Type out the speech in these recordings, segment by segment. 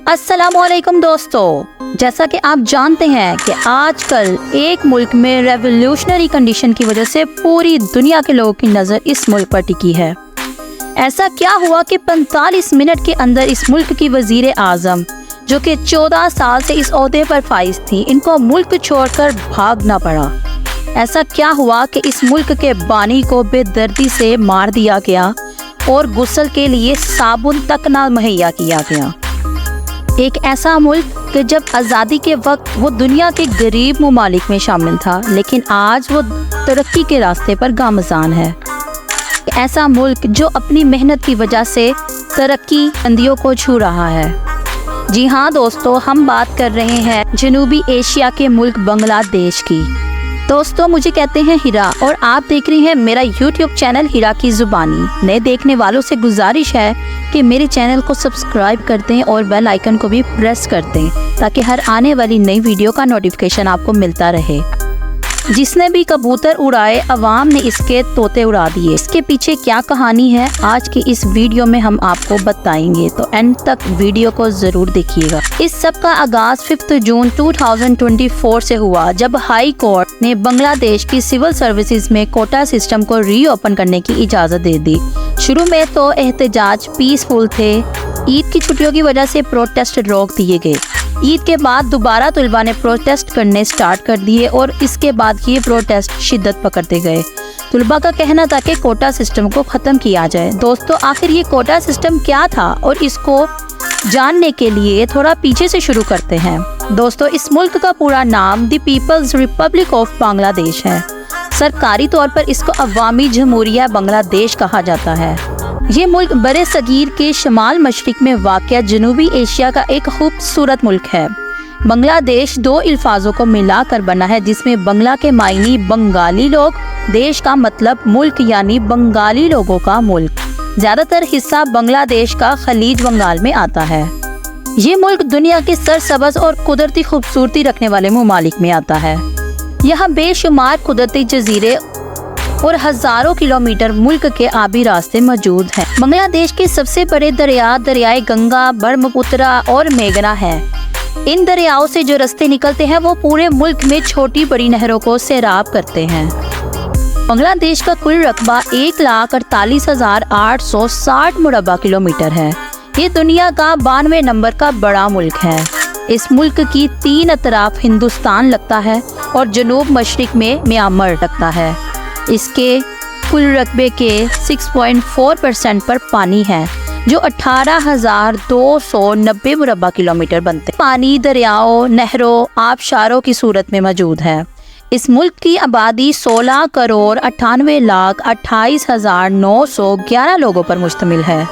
अस्सलामुअलैकुम दोस्तों, जैसा कि आप जानते हैं कि आजकल एक मुल्क में रेवोल्यूशनरी कंडीशन की वजह से पूरी दुनिया के लोगों की नज़र इस मुल्क पर टिकी है। ऐसा क्या हुआ कि 45 मिनट के अंदर इस मुल्क की वजीर आज़म, जो कि 14 साल से इस ओहदे पर फाइज थी, इनको मुल्क छोड़कर भागना पड़ा। ऐसा क्या हुआ कि इस मुल्क के बानी को बेदर्दी से मार दिया गया और गुस्ल के लिए साबुन तक ना मुहैया किया गया। एक ऐसा मुल्क कि जब आज़ादी के वक्त वो दुनिया के गरीब ममालिक में शामिल था, लेकिन आज वो तरक्की के रास्ते पर गामज़ान है। ऐसा मुल्क जो अपनी मेहनत की वजह से तरक्की अंधियों को छू रहा है। जी हाँ दोस्तों, हम बात कर रहे हैं जनूबी एशिया के मुल्क बांग्लादेश की। दोस्तों, मुझे कहते हैं हिरा और आप देख रहे हैं मेरा YouTube चैनल हिरा की ज़ुबानी। नए देखने वालों से गुजारिश है कि मेरे चैनल को सब्सक्राइब कर दें और बेल आइकन को भी प्रेस कर दें ताकि हर आने वाली नई वीडियो का नोटिफिकेशन आपको मिलता रहे। जिसने भी कबूतर उड़ाए, अवाम ने इसके तोते उड़ा दिए। इसके पीछे क्या कहानी है, आज की इस वीडियो में हम आपको बताएंगे, तो एंड तक वीडियो को जरूर देखिएगा। इस सब का आगाज 5 जून 2024 से हुआ, जब हाई कोर्ट ने बांग्लादेश की सिविल सर्विसेज में कोटा सिस्टम को रीओपन करने की इजाज़त दे दी। शुरू में तो एहतजाज पीसफुल थे। ईद की छुट्टियों की वजह से प्रोटेस्ट रोक दिए गए। ईद के बाद दोबारा तलबा ने प्रोटेस्ट करने स्टार्ट कर दिए और इसके बाद ये प्रोटेस्ट शिद्दत पकड़ते गए। तलबा का कहना था कि कोटा सिस्टम को ख़त्म किया जाए। दोस्तों, आखिर ये कोटा सिस्टम क्या था और इसको जानने के लिए थोड़ा पीछे से शुरू करते हैं। दोस्तों, इस मुल्क का पूरा नाम the People's Republic of Bangladesh है। सरकारी तौर पर इसको अवामी जमहूरिया बांग्लादेश कहा जाता है। ये मुल्क बड़े सगीर के शमाल मशरिक में वाक़या जनूबी एशिया का एक खूबसूरत मुल्क है। बांग्लादेश 2 अल्फाजों को मिलाकर बना है, जिसमें बंगला के मायने बंगाली लोग, देश का मतलब मुल्क यानी बंगाली लोगों का मुल्क। ज़्यादातर हिस्सा बांग्लादेश का खलीज बंगाल में आता है। ये मुल्क दुनिया के सरसब्ज़ और कुदरती खूबसूरती रखने वाले ममालिक में आता है। यहाँ बेशुमार कुदरती जजीरे और हजारों किलोमीटर मुल्क के आबी रास्ते मौजूद हैं। बांग्लादेश के सबसे बड़े दरियाए गंगा, ब्रह्मपुत्र और मेघना हैं। इन दरियाओं से जो रास्ते निकलते हैं वो पूरे मुल्क में छोटी बड़ी नहरों को सैराब करते हैं। बांग्लादेश का कुल रकबा 1,48,860 मुरबा किलोमीटर है। ये दुनिया का 92 नंबर का बड़ा मुल्क है। इस मुल्क की 3 अतराफ हिंदुस्तान लगता है और जनूब मशरिक में म्यांमार लगता है। इसके कुल रकबे के 6.4% पर पानी है, जो 18,290 मुरबा किलोमीटर बनते हैं। पानी दरियाओं, नहरों, आबशारों की सूरत में मौजूद है। इस मुल्क की आबादी 16,98,28,911 लोगों पर मुश्तमिल है।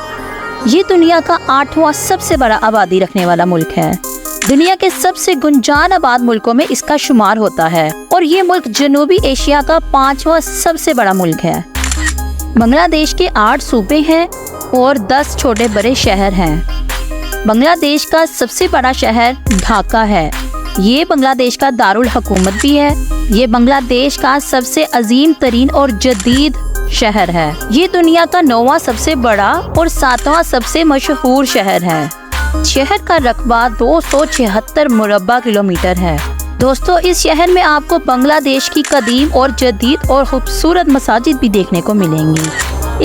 ये दुनिया का 8वां सबसे बड़ा आबादी रखने वाला मुल्क है। दुनिया के सबसे गुंजान आबाद मुल्कों में इसका शुमार होता है और ये मुल्क जनूबी एशिया का 5वां सबसे बड़ा मुल्क है। बांग्लादेश के 8 सूबे हैं और 10 छोटे बड़े शहर हैं। बांग्लादेश का सबसे बड़ा शहर ढाका है। ये बांग्लादेश का दारुल हुकूमत भी है। ये बांग्लादेश का सबसे अजीम तरीन और जदीद शहर है। ये दुनिया का 9वां सबसे बड़ा और 7वां सबसे मशहूर शहर है। शहर का रकबा 276 मुरबा किलोमीटर है। दोस्तों, इस शहर में आपको बांग्लादेश की कदीम और जदीद और खूबसूरत मसाजिद भी देखने को मिलेंगी।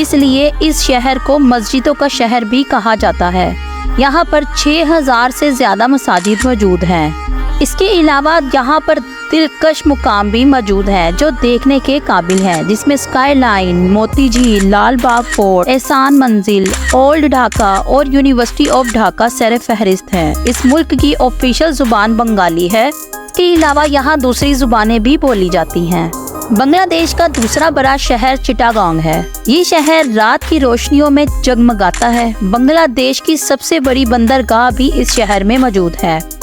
इसलिए इस शहर को मस्जिदों का शहर भी कहा जाता है। यहाँ पर 6000 से ज़्यादा मसाजिद मौजूद हैं। इसके अलावा यहाँ पर दिलकश मुकाम भी मौजूद हैं जो देखने के काबिल हैं, जिसमें स्काई लाइन, मोती झील, लाल बाग फोर्ट, एहसान मंजिल, ओल्ड ढाका और यूनिवर्सिटी ऑफ ढाका सर फहरिस्त हैं। इस मुल्क की ऑफिशियल जुबान बंगाली है। इसके अलावा यहाँ दूसरी जुबानें भी बोली जाती हैं। बांग्लादेश का दूसरा बड़ा शहर चिटागांग है। ये शहर रात की रोशनियों में जगमगाता है। बांग्लादेश की सबसे बड़ी बंदरगाह भी इस शहर में मौजूद है।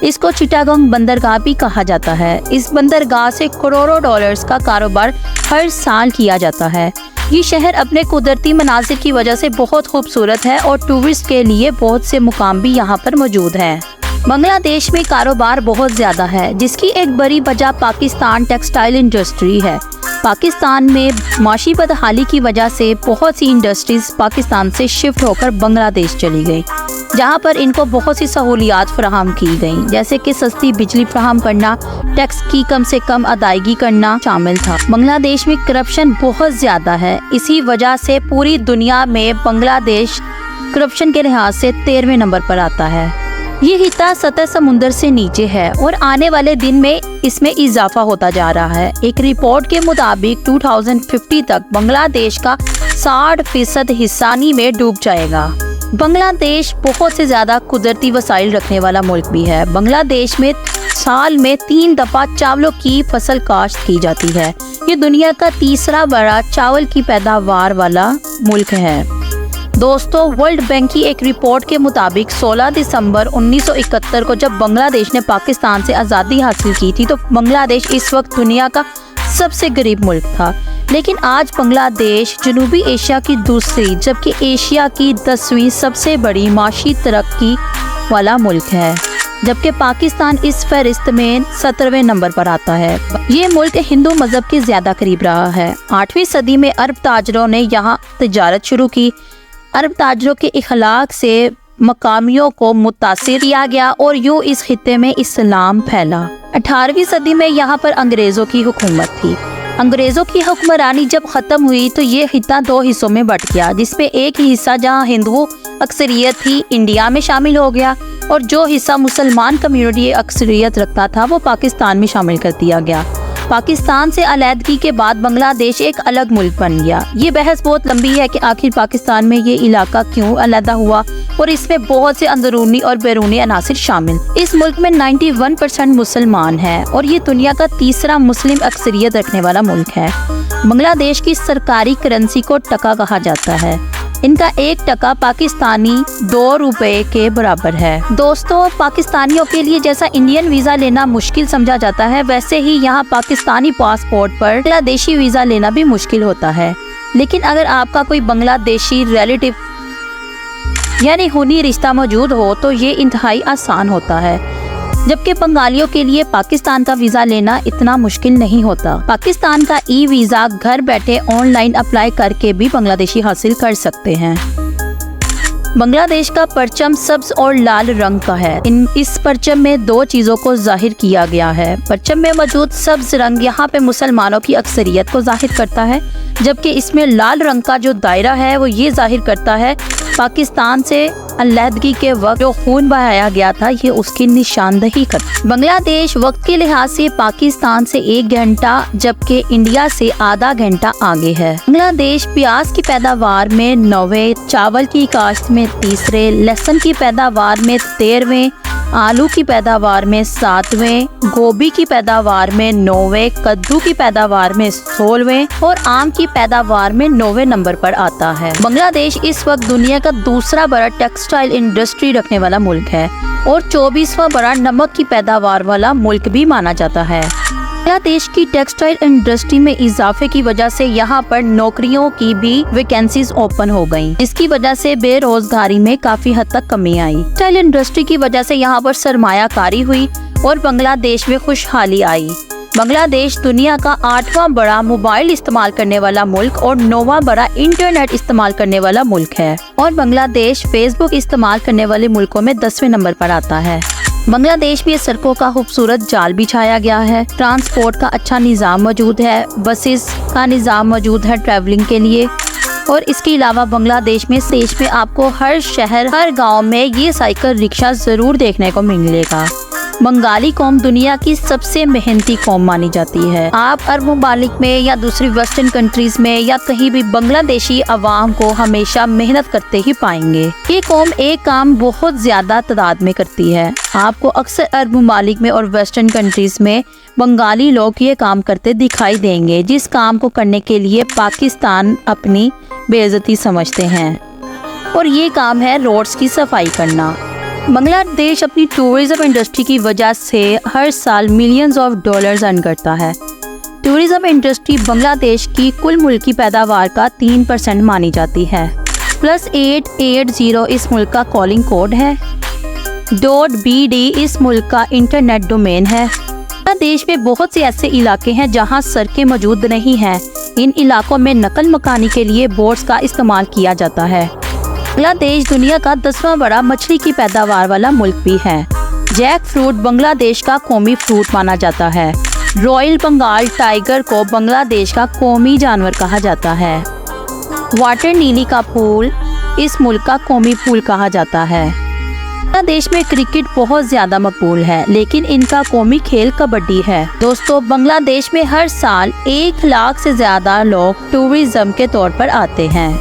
इसको चिटागांग बंदरगाह भी कहा जाता है। इस बंदरगाह से करोड़ों डॉलर्स का कारोबार हर साल किया जाता है। ये शहर अपने कुदरती मनाजिर की वजह से बहुत खूबसूरत है और टूरिस्ट के लिए बहुत से मुकाम भी यहाँ पर मौजूद हैं। बांग्लादेश में कारोबार बहुत ज़्यादा है, जिसकी एक बड़ी वजह पाकिस्तान टेक्सटाइल इंडस्ट्री है। पाकिस्तान में माशी बदहाली की वजह से बहुत सी इंडस्ट्रीज पाकिस्तान से शिफ्ट होकर बांग्लादेश चली गई। जहाँ पर इनको बहुत सी सहूलियात फराहम की गईं, जैसे कि सस्ती बिजली फराहम करना, टैक्स की कम से कम अदायगी करना शामिल था। बांग्लादेश में करप्शन बहुत ज्यादा है, इसी वजह से पूरी दुनिया में बांग्लादेश करप्शन के लिहाज से 13वें नंबर पर आता है। ये हिस्सा सतह समुद्र से नीचे है और आने वाले दिन में इसमें इजाफा होता जा रहा है। एक रिपोर्ट के मुताबिक 2050 तक बांग्लादेश का 60% हिस्सा नी में डूब जाएगा। बांग्लादेश बहुत से ज्यादा कुदरती वसाइल रखने वाला मुल्क भी है। बांग्लादेश में साल में 3 दफा चावलों की फसल काश्त की जाती है। ये दुनिया का तीसरा बड़ा चावल की पैदावार वाला मुल्क है। दोस्तों, वर्ल्ड बैंक की एक रिपोर्ट के मुताबिक 16 दिसंबर 1971 को जब बांग्लादेश ने पाकिस्तान से आज़ादी हासिल की थी तो बांग्लादेश इस वक्त दुनिया का सबसे गरीब मुल्क था। लेकिन आज बांग्लादेश जनूबी एशिया की दूसरी जबकि एशिया की 10वीं सबसे बड़ी माशी तरक्की वाला मुल्क है, जबकि पाकिस्तान इस फहरिस्त में 17वें नंबर पर आता है। ये मुल्क हिंदू मजहब के ज्यादा करीब रहा है। 8वीं सदी में अरब ताजरों ने यहाँ तिजारत शुरू की। अरब ताजरों के इखलाक से मकामियों को मुतासिर किया गया और यूं इस खित्ते में इस्लाम फैला। 18वीं सदी में यहाँ पर अंग्रेजों की हुकूमत थी। अंग्रेजों की हुक्मरानी जब खत्म हुई तो ये खित्ता 2 हिस्सों में बट गया, जिसमें एक हिस्सा जहाँ हिंदू अक्सरियत थी इंडिया में शामिल हो गया और जो हिस्सा मुसलमान कम्युनिटी अक्सरियत रखता था वो पाकिस्तान में शामिल कर दिया गया। पाकिस्तान से अलहदगी के बाद बांग्लादेश एक अलग मुल्क बन गया। ये बहस बहुत लंबी है कि आखिर पाकिस्तान में ये इलाका क्यों अलहदा हुआ और इसमें बहुत से अंदरूनी और बैरूनी अनासिर शामिल। इस मुल्क में 91% मुसलमान हैं और ये दुनिया का तीसरा मुस्लिम अक्सरियत रखने वाला मुल्क है। बांग्लादेश की सरकारी करेंसी को टका कहा जाता है। इनका 1 टका पाकिस्तानी 2 रुपए के बराबर है। दोस्तों, पाकिस्तानियों के लिए जैसा इंडियन वीज़ा लेना मुश्किल समझा जाता है, वैसे ही यहाँ पाकिस्तानी पासपोर्ट पर बांग्लादेशी वीज़ा लेना भी मुश्किल होता है। लेकिन अगर आपका कोई बांग्लादेशी रिलेटिव यानी खूनी रिश्ता मौजूद हो तो ये इंतहाई आसान होता है, जबकि बंगालियों के लिए पाकिस्तान का वीज़ा लेना इतना मुश्किल नहीं होता। पाकिस्तान का ई वीज़ा घर बैठे ऑनलाइन अप्लाई करके भी बांग्लादेशी हासिल कर सकते हैं। बांग्लादेश का परचम सब्ज और लाल रंग का है। इस परचम में 2 चीज़ों को जाहिर किया गया है। परचम में मौजूद सब्ज रंग यहाँ पे मुसलमानों की अक्सरियत को जाहिर करता है, जबकि इसमें लाल रंग का जो दायरा है वो ये जाहिर करता है पाकिस्तान से अलहदगी के वक्त जो खून बहाया गया था, ये उसकी निशानदही करता। बांग्लादेश वक्त के लिहाज से पाकिस्तान से 1 घंटा जबकि इंडिया से आधा घंटा आगे है। बांग्लादेश प्याज की पैदावार में 9वें, चावल की काश्त में 3रे, लहसुन की पैदावार में 13वें, आलू की पैदावार में 7वें, गोभी की पैदावार में 9वें, कद्दू की पैदावार में 16वें और आम की पैदावार में 9वें नंबर पर आता है। बांग्लादेश इस वक्त दुनिया का दूसरा बड़ा टेक्सटाइल इंडस्ट्री रखने वाला मुल्क है और 24वां बड़ा नमक की पैदावार वाला मुल्क भी माना जाता है। बांग्लादेश की टेक्सटाइल इंडस्ट्री में इजाफे की वजह से यहाँ पर नौकरियों की भी वैकेंसीज ओपन हो गयी, जिसकी वजह से बेरोजगारी में काफी हद तक कमी आई। टेक्सटाइल इंडस्ट्री की वजह से यहाँ पर सरमायाकारी हुई और बांग्लादेश में खुशहाली आई। बांग्लादेश दुनिया का 8वां बड़ा मोबाइल इस्तेमाल करने वाला मुल्क और 9वां बड़ा इंटरनेट इस्तेमाल करने वाला मुल्क है और बांग्लादेश फेसबुक इस्तेमाल करने वाले मुल्कों में 10वें नंबर पर आता है। बांग्लादेश में सड़कों का खूबसूरत जाल बिछाया गया है। ट्रांसपोर्ट का अच्छा निज़ाम मौजूद है। बसेस का निज़ाम मौजूद है ट्रैवलिंग के लिए और इसके अलावा बांग्लादेश में आपको हर शहर हर गांव में ये साइकिल रिक्शा ज़रूर देखने को मिलेगा। बंगाली कौम दुनिया की सबसे मेहनती कौम मानी जाती है। आप अरब ममालिक में या दूसरी वेस्टर्न कंट्रीज में या कहीं भी बांग्लादेशी अवाम को हमेशा मेहनत करते ही पाएंगे। ये कौम एक काम बहुत ज्यादा तादाद में करती है। आपको अक्सर अरब ममालिक में और वेस्टर्न कंट्रीज में बंगाली लोग ये काम करते दिखाई देंगे, जिस काम को करने के लिए पाकिस्तान अपनी बेइज्जती समझते हैं, और ये काम है रोड्स की सफाई करना। बांग्लादेश अपनी टूरिज्म इंडस्ट्री की वजह से हर साल मिलियंस ऑफ डॉलर्स अर्न करता है। टूरिज्म इंडस्ट्री बांग्लादेश की कुल मुल्की पैदावार का 3% मानी जाती है। +880 इस मुल्क का कॉलिंग कोड है। .bd इस मुल्क का इंटरनेट डोमेन है। बांग्लादेश में बहुत से ऐसे इलाके हैं जहां सड़कें मौजूद नहीं हैं। इन इलाकों में नकल मकानी के लिए बोट्स का इस्तेमाल किया जाता है। بنگلہ دیش دنیا کا 10واں بڑا مچھلی کی پیداوار والا ملک بھی ہے۔ جیک فروٹ بنگلہ دیش کا قومی فروٹ مانا جاتا ہے۔ رائل بنگال ٹائیگر کو بنگلہ دیش کا قومی جانور کہا جاتا ہے۔ واٹر لیلی کا پھول اس ملک کا قومی پھول کہا جاتا ہے۔ بنگلہ دیش میں کرکٹ بہت زیادہ مقبول ہے، لیکن ان کا قومی کھیل کبڈی ہے۔ دوستو، بنگلہ دیش میں ہر سال 1 لاکھ سے زیادہ لوگ ٹورزم کے طور پر آتے ہیں۔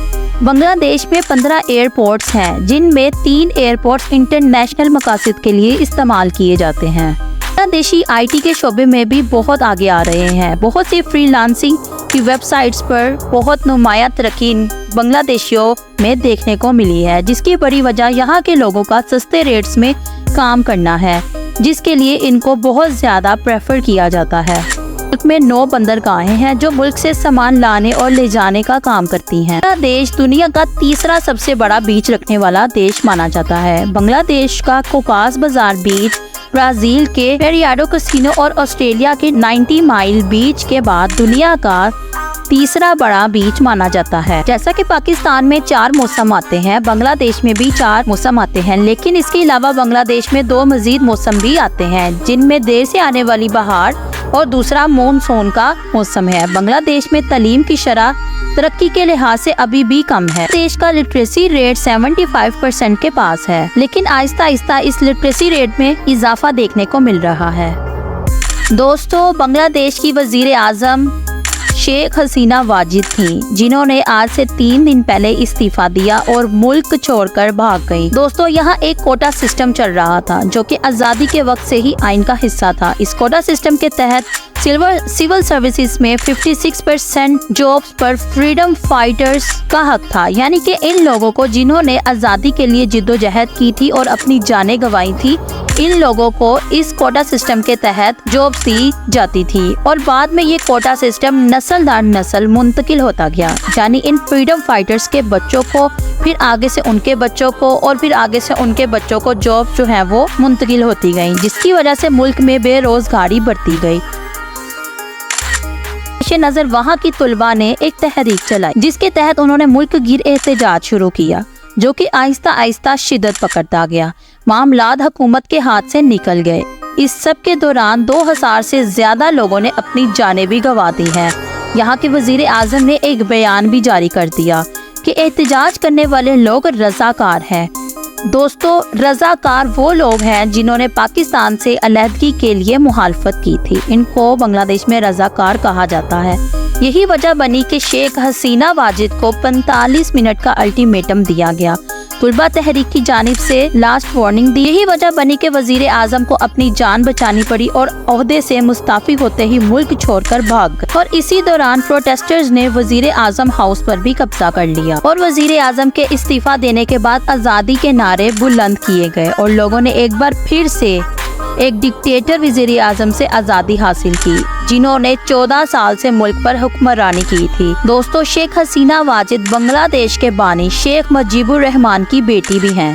بنگلہ دیش میں 15 ایئرپورٹس ہیں، جن میں 3 ایئرپورٹس انٹرنیشنل مقاصد کے لیے استعمال کیے جاتے ہیں۔ بنگلہ دیشی IT کے شعبے میں بھی بہت آگے آ رہے ہیں۔ بہت سی فری لانسنگ کی ویب سائٹس پر بہت نمایاں ترقی بنگلہ دیشیوں میں دیکھنے کو ملی ہے، جس کی بڑی وجہ یہاں کے لوگوں کا سستے ریٹس میں کام کرنا ہے، جس کے لیے ان کو بہت زیادہ پریفر کیا جاتا ہے۔ ملک میں 9 بندرگاہیں ہیں جو ملک سے سامان لانے اور لے جانے کا کام کرتی ہیں۔ بنگلہ دیش دنیا کا 3را سب سے بڑا بیچ رکھنے والا دیش مانا جاتا ہے۔ بنگلہ دیش کا کوکاس بازار بیچ، برازیل کے پیریاڈو کسینو اور آسٹریلیا کے 90 مائل بیچ کے بعد دنیا کا 3را بڑا بیچ مانا جاتا ہے۔ جیسا کہ پاکستان میں 4 موسم آتے ہیں، بنگلہ دیش میں بھی 4 موسم آتے ہیں، لیکن اس کے علاوہ بنگلہ دیش میں 2 مزید موسم بھی آتے ہیں، جن میں دیر سے آنے والی بہار اور دوسرا مونسون کا موسم ہے۔ بنگلہ دیش میں تعلیم کی شرح ترقی کے لحاظ سے ابھی بھی کم ہے۔ دیش کا لٹریسی ریٹ 75% کے پاس ہے، لیکن آہستہ آہستہ اس لٹریسی ریٹ میں اضافہ دیکھنے کو مل رہا ہے۔ دوستو، بنگلہ دیش کی وزیر اعظم شیخ حسینہ واجد تھیں، جنہوں نے آج سے 3 دن پہلے استعفیٰ دیا اور ملک چھوڑ کر بھاگ گئی۔ دوستو، یہاں ایک کوٹا سسٹم چل رہا تھا جو کہ آزادی کے وقت سے ہی آئین کا حصہ تھا۔ اس کوٹا سسٹم کے تحت سول سروسز میں 56% جابز پر فریڈم فائٹرز کا حق تھا، یعنی کہ ان لوگوں کو جنہوں نے آزادی کے لیے جدوجہد کی تھی اور اپنی جانیں گنوائی تھی، ان لوگوں کو اس کوٹا سسٹم کے تحت جابز دی جاتی تھی، اور بعد میں یہ کوٹا سسٹم نسل در نسل منتقل ہوتا گیا، یعنی ان فریڈم فائٹرز کے بچوں کو، پھر آگے سے ان کے بچوں کو، اور پھر آگے سے ان کے بچوں کو جاب جو ہیں وہ منتقل ہوتی گئیں، جس کی وجہ سے ملک میں بے روزگاری بڑھتی گئی۔ نظر وہاں کی طلباء نے ایک تحریک چلائی، جس کے تحت انہوں نے ملک گیر احتجاج شروع کیا، جو کہ آہستہ آہستہ شدت پکڑتا گیا۔ معاملات حکومت کے ہاتھ سے نکل گئے۔ اس سب کے دوران 2000 سے زیادہ لوگوں نے اپنی جانیں بھی گنوا دی ہیں۔ یہاں کے وزیر اعظم نے ایک بیان بھی جاری کر دیا کہ احتجاج کرنے والے لوگ رضاکار ہیں۔ دوستو، رضاکار وہ لوگ ہیں جنہوں نے پاکستان سے علیحدگی کے لیے مخالفت کی تھی، ان کو بنگلہ دیش میں رضاکار کہا جاتا ہے۔ یہی وجہ بنی کہ شیخ حسینہ واجد کو 45 منٹ کا الٹیمیٹم دیا گیا، طلبہ تحریک کی جانب سے لاسٹ وارننگ دی۔ یہی وجہ بنی کہ وزیر اعظم کو اپنی جان بچانی پڑی اور عہدے سے مستعفی ہوتے ہی ملک چھوڑ کر بھاگ گئے، اور اسی دوران پروٹیسٹرز نے وزیر اعظم ہاؤس پر بھی قبضہ کر لیا، اور وزیر اعظم کے استعفیٰ دینے کے بعد آزادی کے نعرے بلند کیے گئے، اور لوگوں نے ایک بار پھر سے ایک ڈکٹیٹر وزیر اعظم سے آزادی حاصل کی، جنہوں نے 14 سال سے ملک پر حکمرانی کی تھی۔ دوستو، شیخ حسینہ واجد بنگلہ دیش کے بانی شیخ مجیب الرحمان کی بیٹی بھی ہیں۔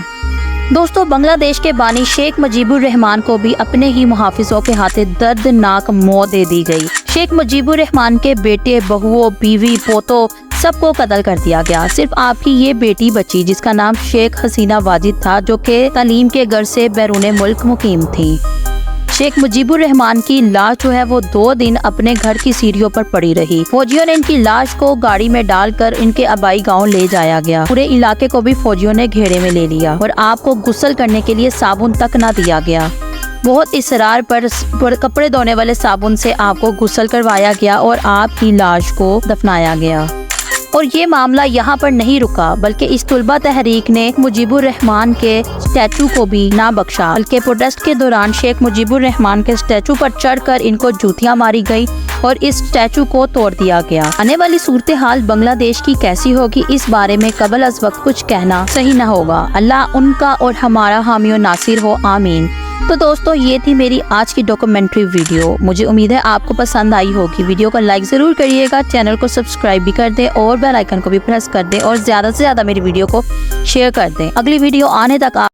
دوستو، بنگلہ دیش کے بانی شیخ مجیب الرحمان کو بھی اپنے ہی محافظوں کے ہاتھ دردناک موت دے دی گئی۔ شیخ مجیب الرحمان کے بیٹے، بہوؤں، بیوی، پوتوں سب کو قتل کر دیا گیا۔ صرف آپ کی یہ بیٹی بچی، جس کا نام شیخ حسینہ واجد تھا، جو کہ تعلیم کے غرض سے بیرون ملک مقیم تھی۔ شیخ مجیب الرحمان کی لاش جو ہے وہ 2 دن اپنے گھر کی سیڑھیوں پر پڑی رہی۔ فوجیوں نے ان کی لاش کو گاڑی میں ڈال کر ان کے آبائی گاؤں لے جایا گیا۔ پورے علاقے کو بھی فوجیوں نے گھیرے میں لے لیا، اور آپ کو غسل کرنے کے لیے صابن تک نہ دیا گیا۔ بہت اصرار پر کپڑے دھونے والے صابن سے آپ کو غسل کروایا گیا اور آپ کی لاش کو دفنایا گیا۔ اور یہ معاملہ یہاں پر نہیں رکا، بلکہ اس طلبہ تحریک نے مجیب الرحمان کے اسٹیچو کو بھی نہ بخشا، بلکہ پروٹیسٹ کے دوران شیخ مجیب الرحمان کے اسٹیچو پر چڑھ کر ان کو جوتیاں ماری گئی اور اس اسٹیچو کو توڑ دیا گیا۔ آنے والی صورتحال بنگلہ دیش کی کیسی ہوگی، اس بارے میں قبل از وقت کچھ کہنا صحیح نہ ہوگا۔ اللہ ان کا اور ہمارا حامی و ناصر ہو، آمین۔ تو دوستو، یہ تھی میری آج کی ڈاکومنٹری ویڈیو۔ مجھے امید ہے آپ کو پسند آئی ہوگی۔ ویڈیو کو لائک ضرور کریے گا، چینل کو سبسکرائب بھی کر دیں اور بیل آئیکن کو بھی پریس کر دیں، اور زیادہ سے زیادہ میری ویڈیو کو شیئر کر دیں۔ اگلی ویڈیو آنے تک